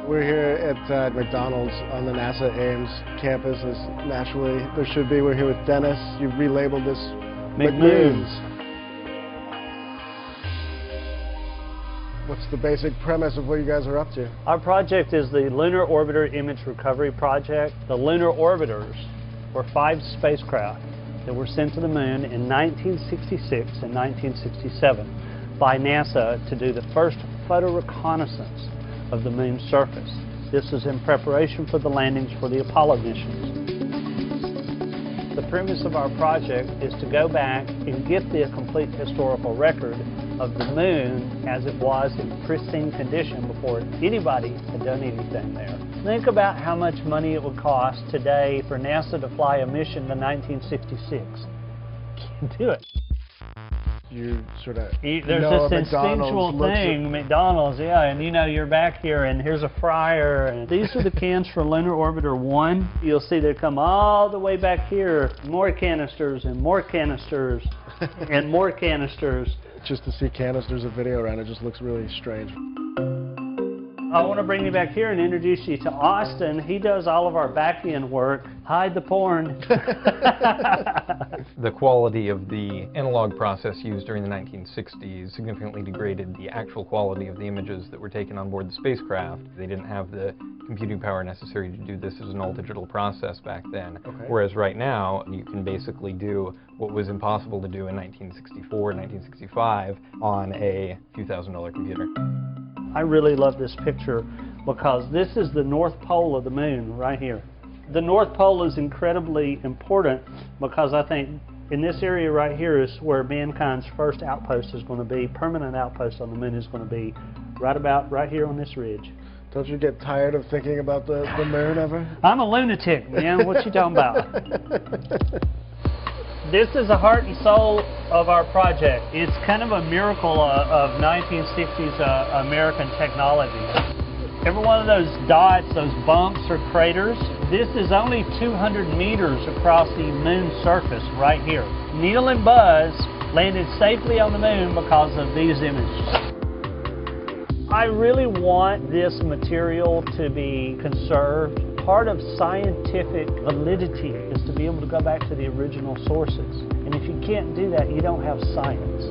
We're here at McDonald's on the NASA Ames campus, as naturally there should be. We're here with Dennis. You relabeled this McMoons. What's the basic premise of what you guys are up to? Our project is the Lunar Orbiter Image Recovery Project. The lunar orbiters were 5 spacecraft that were sent to the moon in 1966 and 1967 by NASA to do the first photo reconnaissance of the moon's surface. This is in preparation for the landings for the Apollo missions. The premise of our project is to go back and get the complete historical record of the moon as it was in pristine condition before anybody had done anything there. Think about how much money it would cost today for NASA to fly a mission to 1966. Can't do it. You sort of There's this instinctual thing, McDonald's, yeah, and you know, you're back here and here's a fryer. And these are the cans for Lunar Orbiter 1. You'll see they come all the way back here. More canisters and more canisters and more canisters. Just to see canisters of video around, it just looks really strange. I want to bring you back here and introduce you to Austin. He does all of our back-end work. Hide the porn. The quality of the analog process used during the 1960s significantly degraded the actual quality of the images that were taken on board the spacecraft. They didn't have the computing power necessary to do this as an all-digital process back then. Okay. Whereas right now, you can basically do what was impossible to do in 1964 and 1965 on a few $1,000 computer. I really love this picture because this is the North Pole of the moon right here. The North Pole is incredibly important because I think in this area right here is where mankind's first outpost is going to be, permanent outpost on the moon is going to be right here on this ridge. Don't you get tired of thinking about the moon ever? I'm a lunatic, man. What you talking about? This is the heart and soul of our project. It's kind of a miracle of 1960s American technology. Every one of those dots, those bumps or craters, this is only 200 meters across the moon's surface right here. Neil and Buzz landed safely on the moon because of these images. I really want this material to be conserved. Part of scientific validity is to be able to go back to the original sources. And if you can't do that, you don't have science.